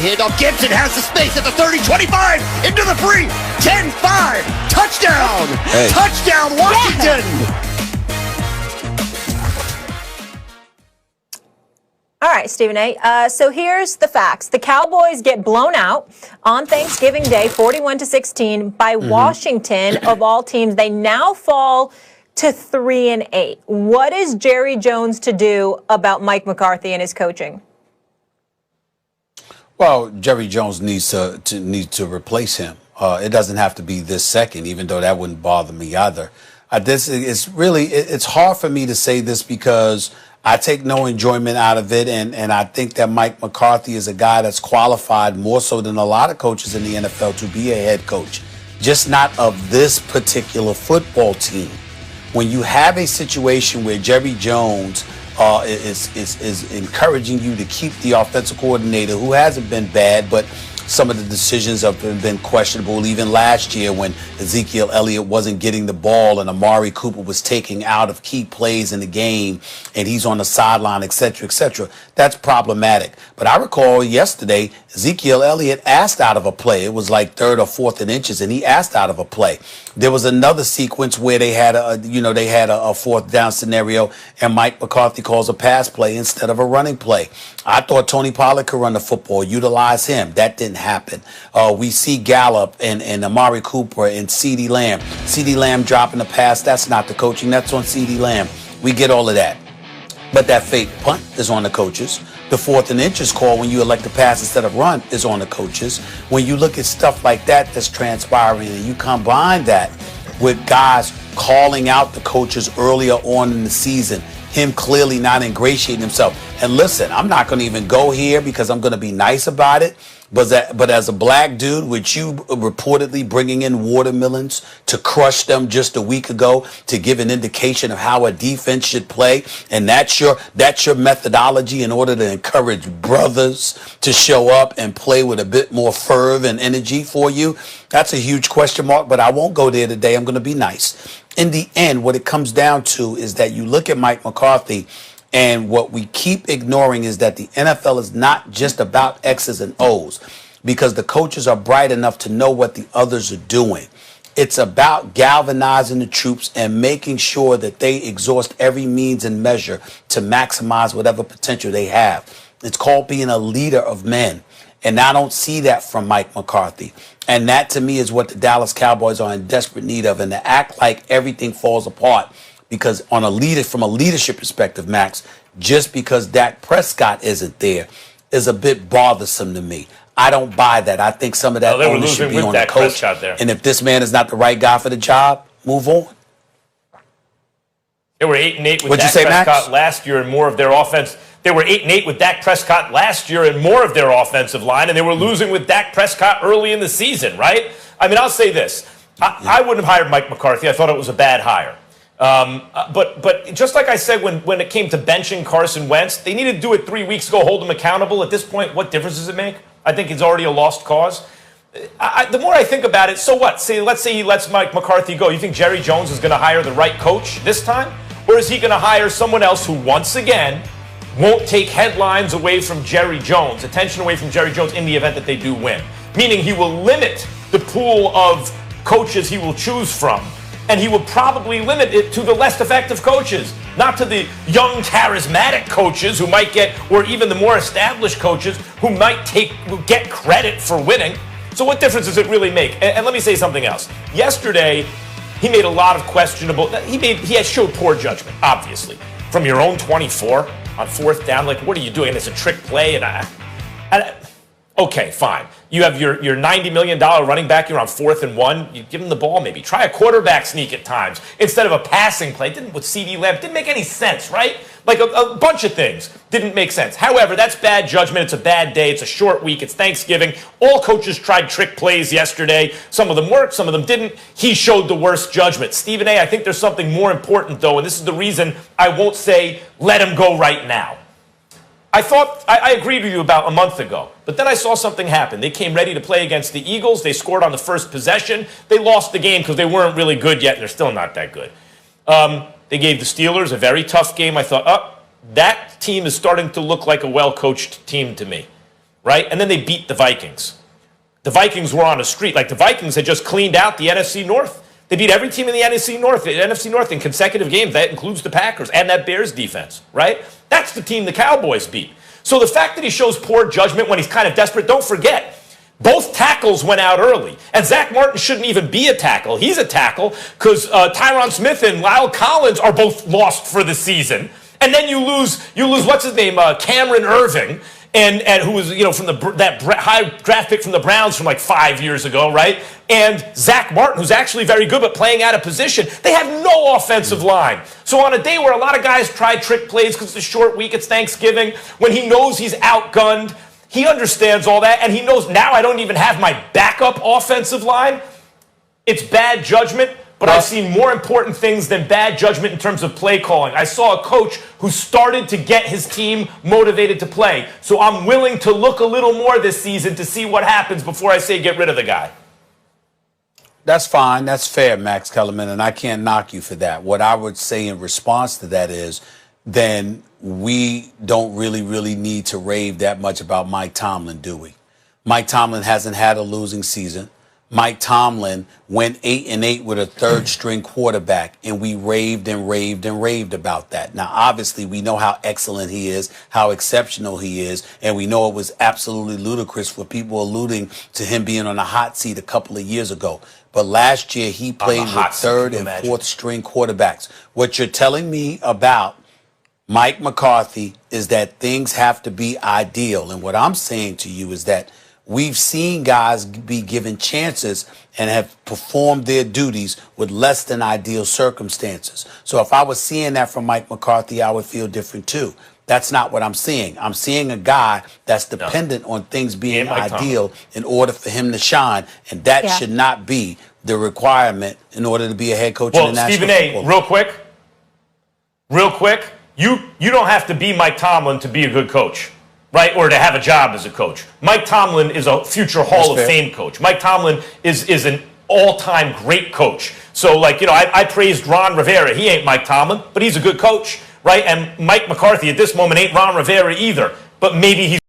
Handoff, Gibson has the space at the 30, 25, into the 3, 10, 5, touchdown! Hey. Touchdown, Washington! All right, Stephen A. So here's the facts. The Cowboys get blown out on Thanksgiving Day, 41-16, by Washington, of all teams. They now fall to 3-8. What is Jerry Jones to do about Mike McCarthy and his coaching? Well, Jerry Jones needs to replace him. It doesn't have to be this second, even though that wouldn't bother me either. It's hard for me to say this because I take no enjoyment out of it, and I think that Mike McCarthy is a guy that's qualified more so than a lot of coaches in the NFL to be a head coach, just not of this particular football team. When you have a situation where Jerry Jones is encouraging you to keep the offensive coordinator, who hasn't been bad, but some of the decisions have been questionable. Even last year when Ezekiel Elliott wasn't getting the ball and Amari Cooper was taking out of key plays in the game and he's on the sideline, et cetera, that's problematic. But I recall yesterday, Ezekiel Elliott asked out of a play. It was like 3rd or 4th and inches, and he asked out of a play. There was another sequence where they had a 4th down scenario, and Mike McCarthy calls a pass play instead of a running play. I thought Tony Pollard could run the football, utilize him. That didn't happen. We see Gallup and Amari Cooper and CeeDee Lamb. CeeDee Lamb dropping the pass, that's not the coaching. That's on CeeDee Lamb. We get all of that. But that fake punt is on the coaches. The 4th and inches call when you elect to pass instead of run is on the coaches. When you look at stuff like that that's transpiring and you combine that with guys calling out the coaches earlier on in the season, him clearly not ingratiating himself. And listen, I'm not going to even go here because I'm going to be nice about it. But as a black dude, with you reportedly bringing in watermelons to crush them just a week ago to give an indication of how a defense should play, and that's your methodology in order to encourage brothers to show up and play with a bit more fervor and energy for you, that's a huge question mark, but I won't go there today. I'm going to be nice. In the end, what it comes down to is that you look at Mike McCarthy, and what we keep ignoring is that the NFL is not just about X's and O's, because the coaches are bright enough to know what the others are doing. It's about galvanizing the troops and making sure that they exhaust every means and measure to maximize whatever potential they have. It's called being a leader of men. And I don't see that from Mike McCarthy. And that, to me, is what the Dallas Cowboys are in desperate need of. And to act like everything falls apart because from a leadership perspective, Max, just because Dak Prescott isn't there is a bit bothersome to me. I don't buy that. I think some of that onus should be on the coach. And if this man is not the right guy for the job, move on. They were 8-8 with Dak Prescott last year and more of their offense. They were 8-8 with Dak Prescott last year and more of their offensive line, and they were losing with Dak Prescott early in the season, right? I mean, I'll say this. I wouldn't have hired Mike McCarthy. I thought it was a bad hire. But just like I said when it came to benching Carson Wentz, they needed to do it 3 weeks ago, hold him accountable. At this point, what difference does it make? I think it's already a lost cause. The more I think about it, so what? Let's say he lets Mike McCarthy go. You think Jerry Jones is going to hire the right coach this time? Or is he going to hire someone else who, once again, won't take headlines away from Jerry Jones, attention away from Jerry Jones in the event that they do win? Meaning he will limit the pool of coaches he will choose from. And he will probably limit it to the less effective coaches, not to the young, charismatic coaches who might get, or even the more established coaches who might get credit for winning. So what difference does it really make? And let me say something else. Yesterday, he made a lot of questionable, he had showed poor judgment, obviously. From your own 24 on 4th down, like, what are you doing? It's a trick play, okay, fine. You have your $90 million running back. You're on 4th and 1. You give him the ball, maybe. Try a quarterback sneak at times instead of a passing play. Didn't with CeeDee Lamb. Didn't make any sense, right? Like a bunch of things didn't make sense. However, that's bad judgment. It's a bad day. It's a short week. It's Thanksgiving. All coaches tried trick plays yesterday. Some of them worked. Some of them didn't. He showed the worst judgment. Stephen A., I think there's something more important, though, and this is the reason I won't say let him go right now. I agreed with you about a month ago, but then I saw something happen. They came ready to play against the Eagles. They scored on the first possession. They lost the game because they weren't really good yet, and they're still not that good. They gave the Steelers a very tough game. I thought, that team is starting to look like a well-coached team to me. right? And then they beat the Vikings. The Vikings were on a streak. Like, the Vikings had just cleaned out the NFC North. They beat every team in the NFC North in consecutive games. That includes the Packers and that Bears defense, right? That's the team the Cowboys beat. So the fact that he shows poor judgment when he's kind of desperate, don't forget, both tackles went out early. And Zach Martin shouldn't even be a tackle. He's a tackle because Tyron Smith and Lyle Collins are both lost for the season. And then you lose what's his name, Cameron Irving, and who was, from that high draft pick from the Browns from like 5 years ago, right? And Zach Martin, who's actually very good but playing out of position. They have no offensive line. So on a day where a lot of guys try trick plays because it's a short week, it's Thanksgiving, when he knows he's outgunned, he understands all that, and he knows now I don't even have my backup offensive line. It's bad judgment. But I've seen more important things than bad judgment in terms of play calling. I saw a coach who started to get his team motivated to play. So I'm willing to look a little more this season to see what happens before I say get rid of the guy. That's fine. That's fair, Max Kellerman, and I can't knock you for that. What I would say in response to that is then we don't really need to rave that much about Mike Tomlin, do we? Mike Tomlin hasn't had a losing season. Mike Tomlin went 8-8 with a third-string quarterback, and we raved about that. Now, obviously, we know how excellent he is, how exceptional he is, and we know it was absolutely ludicrous for people alluding to him being on a hot seat a couple of years ago. But last year, he played with third and fourth-string quarterbacks. What you're telling me about Mike McCarthy is that things have to be ideal, and what I'm saying to you is that we've seen guys be given chances and have performed their duties with less than ideal circumstances. So if I was seeing that from Mike McCarthy, I would feel different too. That's not what I'm seeing. I'm seeing a guy that's dependent on things being ideal in order for him to shine, and that should not be the requirement in order to be a head coach in the National Football League. Real quick, you don't have to be Mike Tomlin to be a good coach. Right, or to have a job as a coach. Mike Tomlin is a future Hall of Fame coach. Mike Tomlin is an all-time great coach. So, I praised Ron Rivera. He ain't Mike Tomlin, but he's a good coach, right? And Mike McCarthy at this moment ain't Ron Rivera either. But maybe he's